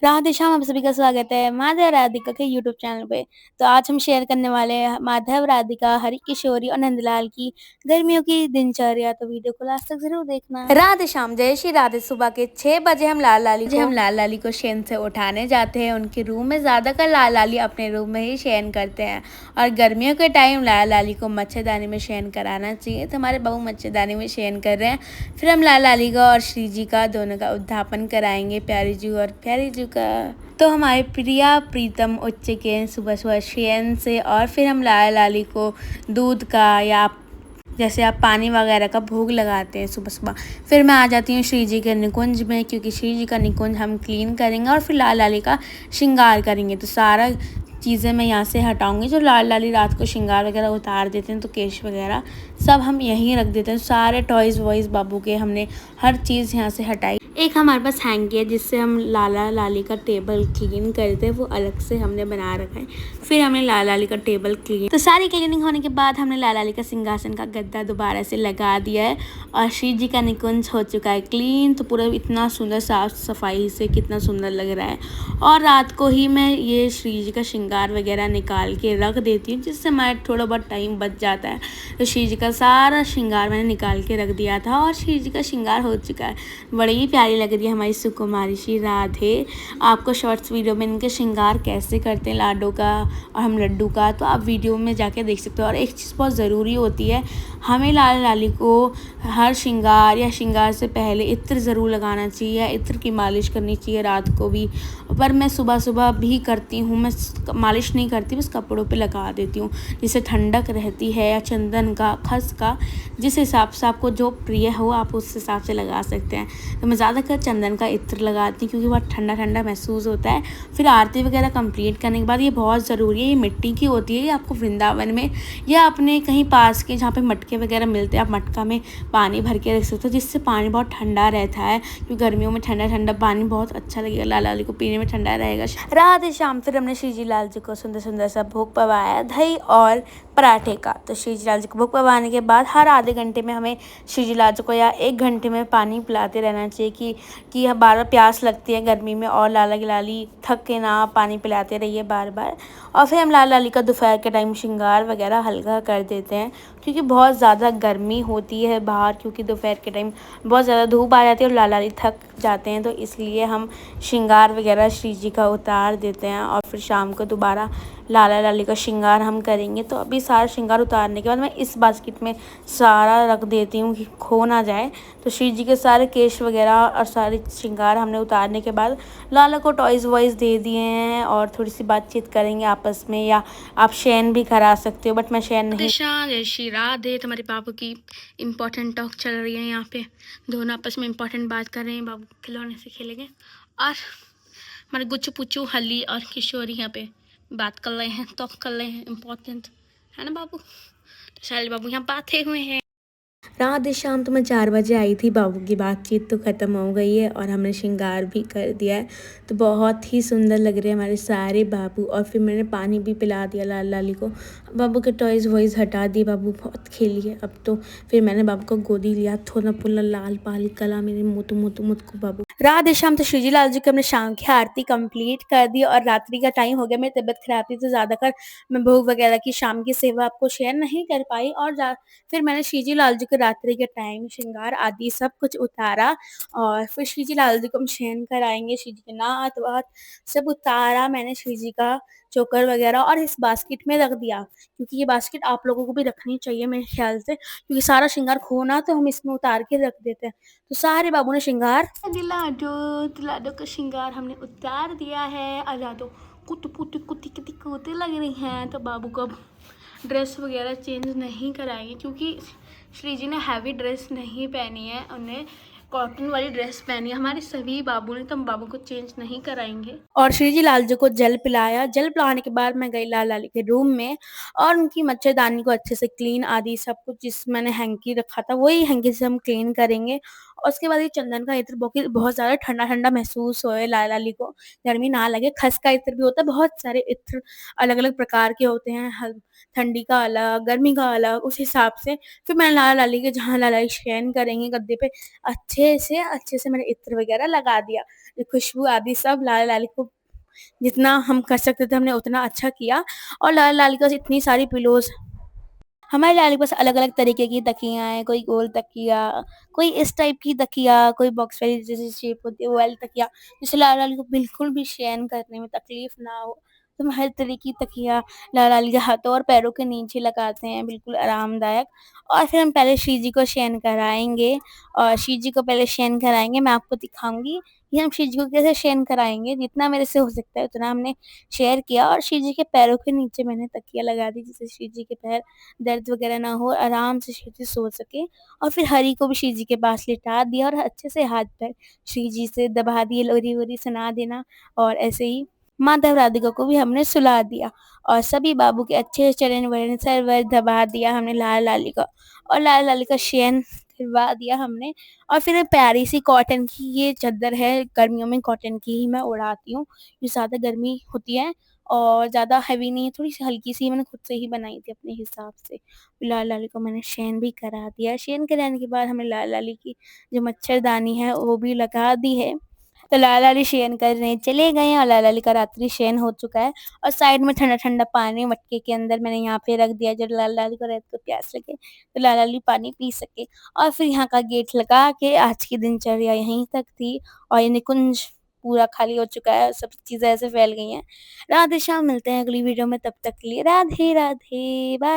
राधे श्याम, आप सभी का स्वागत है माधव राधिका के यूट्यूब चैनल पे। तो आज हम शेयर करने वाले हैं माधव राधिका, हरी किशोरी और नंदलाल की गर्मियों की दिनचर्या। तो वीडियो को लास्ट तक जरूर देखना। राधे श्याम, जय श्री राधे। सुबह के 6 बजे हम लाल लाली को शयन से उठाने जाते हैं उनके रूम में। ज्यादातर लाल लाली अपने रूम में ही शयन करते हैं और गर्मियों के टाइम लाल लाली को मच्छरदानी में शयन कराना चाहिए। तो हमारे बहू मच्छरदानी में शयन कर रहे हैं। फिर हम लाल लाली का और श्री जी का दोनों का उद्धापन कराएंगे, प्यारी जी और प्यारी जी का। तो हमारे प्रिया प्रीतम उठ चुके हैं सुबह सुबह शयन से, और फिर हम लाल लाली को दूध का या जैसे आप पानी वगैरह का भोग लगाते हैं सुबह सुबह। फिर मैं आ जाती हूँ श्री जी के निकुंज में, क्योंकि श्री जी का निकुंज हम क्लीन करेंगे और फिर लाल लाली का श्रृंगार करेंगे। तो सारा चीज़ें मैं यहाँ से हटाऊंगी। जो लाल लाली रात को श्रृंगार वगैरह उतार देते हैं तो केश वगैरह सब हम यहीं रख देते हैं। सारे टॉयज़ वॉयज़ बाबू के हमने हर चीज़ यहाँ से हटाई। एक हमारे पास हैंकी है जिससे हम लाला लाली का टेबल क्लीन करते हैं, वो अलग से हमने बना रखा है। फिर हमने लाला लाली का टेबल क्लीन, तो सारी क्लीनिंग होने के बाद हमने लाला लाली का सिंहासन का गद्दा दोबारा से लगा दिया है और श्री जी का निकुंज हो चुका है क्लीन। तो पूरा इतना सुंदर साफ सफाई से कितना सुंदर लग रहा है। और रात को ही मैं ये श्री जी का श्रृंगार वगैरह निकाल के रख देती हूँ, जिससे हमारा थोड़ा बहुत टाइम बच जाता है। तो श्री जी का सारा श्रृंगार मैंने निकाल के रख दिया था और श्री जी का श्रृंगार हो चुका है। बड़ी ही प्यारी लग रही है हमारी सुकुमारी श्री राधे। आपको शॉर्ट्स वीडियो में इनके श्रृंगार कैसे करते हैं लाडो का और हम लड्डू का, तो आप वीडियो में जाके देख सकते हो। और एक चीज़ बहुत ज़रूरी होती है, हमें लाल लाली को हर श्रृंगार या श्रृंगार से पहले इत्र ज़रूर लगाना चाहिए, इत्र की मालिश करनी चाहिए रात को भी। पर मैं सुबह सुबह भी करती हूँ, मैं मालिश नहीं करती, बस कपड़ों पे लगा देती हूँ जिससे ठंडक रहती है। या चंदन का, खस का, जिस हिसाब से आपको जो प्रिय हो आप उस हिसाब से लगा सकते हैं। तो मैं ज़्यादातर चंदन का इत्र लगाती हूँ क्योंकि बहुत ठंडा ठंडा महसूस होता है। फिर आरती वगैरह कंप्लीट करने के बाद, ये बहुत ज़रूरी है, ये मिट्टी की होती है, ये आपको वृंदावन में या अपने कहीं पास के जहाँ पे मटके वगैरह मिलते हैं, आप मटका में पानी भर के रख सकते हो, जिससे पानी बहुत ठंडा रहता है। क्योंकि गर्मियों में ठंडा ठंडा पानी बहुत अच्छा लगेगा, लाल लाली को पीने में ठंडा रहेगा। राधे श्याम। फिर हमने श्री जी लाल जी को सुंदर सुंदर सा भोग पवाया दही और पराठे का। तो श्री जी लाल जी को भोग पवाने के बाद हर आधे घंटे में हमें श्री जी लाल जी को या 1 घंटे में पानी पिलाते रहना चाहिए कि बार बार प्यास लगती है गर्मी में और लाला की लाली थक के ना, पानी पिलाते रहिए बार बार। और फिर हम लाल लाली का दोपहर के टाइम श्रृंगार वगैरह हल्का कर देते हैं, क्योंकि बहुत ज़्यादा गर्मी होती है बाहर, क्योंकि दोपहर के टाइम बहुत ज़्यादा धूप आ जाती है और लाल लाली थक जाते हैं। तो इसलिए हम श्रृंगार वगैरह श्री जी का उतार देते हैं और फिर शाम को दोबारा लाला लाली का श्रृंगार हम करेंगे। तो अभी सारा श्रृंगार उतारने के बाद मैं इस बास्केट में सारा रख देती हूँ कि खो ना जाए। तो श्री जी के सारे केश वगैरह और सारे श्रृंगार हमने उतारने के बाद लाला को टॉयज़ वॉयज़ दे दिए हैं और थोड़ी सी बातचीत करेंगे आपस में, या आप शयन भी करा सकते हो, बट मैं शयन नहीं। जय श्री राधे। तुम्हारे बाबू की इम्पोर्टेंट टॉक चल रही है यहाँ पे, दोनों आपस में इम्पोर्टेंट बात कर रहे हैं। बाबू खिलौने से खेलेंगे और हमारे गुच्चू पुच्चू हली और किशोरी यहाँ पे बात कर रहे हैं, टॉक कर रहे हैं, इम्पोर्टेंट है ना बाबू। तो शायद बाबू यहाँ बातें हुए हैं। राधे श्याम। तो मैं 4 बजे आई थी, बाबू की बातचीत तो ख़त्म हो गई है और हमने श्रृंगार भी कर दिया है। तो बहुत ही सुंदर लग रहे हैं हमारे सारे बाबू। और फिर मैंने पानी भी पिला दिया लाल लाली को। बाबू के टॉयज़ वॉयज़ हटा दिए, बाबू बहुत खेली है अब तो। फिर मैंने बाबू को गोदी लिया, थोड़ा पुल्ला लाल पाल कला मेरे मुत को बाबू। राधे श्याम। तो श्री जी लाल जी की हमने शाम की आरती कंप्लीट कर दी और रात्रि का टाइम हो गया, मेरी तबीयत खराब थी तो ज़्यादातर मैं भोग वगैरह की शाम की सेवा आपको शेयर नहीं कर पाई। और फिर मैंने श्री जी लाल जी को रात्रि के टाइम श्रृंगार आदि सब कुछ उतारा और फिर श्री जी लाल जी को हम शयन कराएंगे। श्री जी के नाथ वात सब उतारा मैंने श्री जी का चोकर वगैरह और इस बास्केट में रख दिया, क्योंकि ये बास्केट आप लोगों को भी रखनी चाहिए मेरे ख्याल से, क्योंकि सारा श्रृंगार खोना तो हम इसमें उतार के रख देते हैं। तो सारे बाबू ने श्रृंगार लाडो का श्रृंगार हमने उतार दिया है और लाडो कुटी कुटी कुटी कुटी कुटी लग रही हैं। तो बाबू को अब ड्रेस वगैरह चेंज नहीं कराएंगे, क्योंकि श्री जी ने हैवी ड्रेस नहीं पहनी है, उन्हें कॉटन वाली ड्रेस पहनी है हमारे सभी बाबू ने, तो हम बाबू को चेंज नहीं कराएंगे। और श्री जी लाल जी को जल पिलाया। जल पिलाने के बाद मैं गई लाल लाली के रूम में और उनकी मच्छरदानी को अच्छे से क्लीन आदि सब कुछ, जिस मैंने हैंकी रखा था वही हैंकी से हम क्लीन करेंगे। और उसके बाद ये चंदन का इत्र बहुत ज़्यादा ठंडा-ठंडा महसूस होए लाली को, गर्मी ना लगे। खस का इत्र भी होता है, बहुत सारे इत्र अलग-अलग प्रकार के होते हैं, ठंडी का अलग, गर्मी का अलग, उस हिसाब से फिर मैंने लाली के जहाँ लाली शयन करेंगे गद्दे पे अच्छे से मैंने इत्र वगैरह लगा दिया। ये खुशबू आदि सब लाली को जितना हम कर सकते थे हमने उतना अच्छा किया। और लाली के पास इतनी सारी पिलोज़, हमारे लाली के पास अलग-अलग तरीके की तकिया हैं, कोई गोल तकिया, कोई इस टाइप की तकिया, कोई बॉक्स वाली जैसे शेप होती है वो वाली तकिया, जिससे लाली को बिल्कुल भी शयन करने में तकलीफ ना हो। तो हम हर तरह की तकिया लाली के हाथों और पैरों के नीचे लगाते हैं, बिल्कुल आरामदायक। और फिर हम पहले श्री जी को शयन कराएँगे और श्री जी को पहले शयन कराएँगे, मैं आपको दिखाऊँगी कि हम श्री जी को कैसे शयन कराएँगे। जितना मेरे से हो सकता है उतना हमने शेयर किया और श्री जी के पैरों के नीचे मैंने तकिया लगा दी, जिससे श्री जी के पैर दर्द वगैरह ना हो, आराम से श्री जी सो सकें। और फिर हरि को भी श्री जी के पास लिटा दिया और अच्छे से हाथ-पैर श्री जी से दबा दिए, लोरी-वोरी सुना देना। और ऐसे ही माधव राधिका को भी हमने सुला दिया और सभी बाबू के अच्छे चरण-वरण सर-वर दबा दिया हमने लाल-लाली का, और लाल-लाली का शयन करवा दिया हमने। और फिर प्यारी-सी कॉटन की ये चद्दर है, गर्मियों में कॉटन की ही मैं ओढ़ाती हूँ, ये ज़्यादा गर्मी होती है और ज़्यादा हेवी नहीं है, थोड़ी-सी हल्की-सी मैंने खुद से ही बनाई थी अपने हिसाब से। लाल-लाली को मैंने शयन भी करा दिया, शयन कराने के बाद हमने लाल-लाली की जो मच्छरदानी है वो भी लगा दी है। तो लाल-लाली शयन करने चले गए हैं और लाल-लाली का रात्रि शयन हो चुका है और साइड में ठंडा-ठंडा पानी मटके के अंदर मैंने यहाँ पे रख दिया, जब लाल-लाली को रात को प्यास लगे तो लाल-लाली पानी पी सके। और फिर यहाँ का गेट लगा के आज की दिनचर्या यहीं तक थी और ये निकुंज पूरा खाली हो चुका है, सब चीज़ें ऐसे फैल गई हैं। राधे श्याम, मिलते हैं अगली वीडियो में, तब तक के लिए राधे राधे, बाय।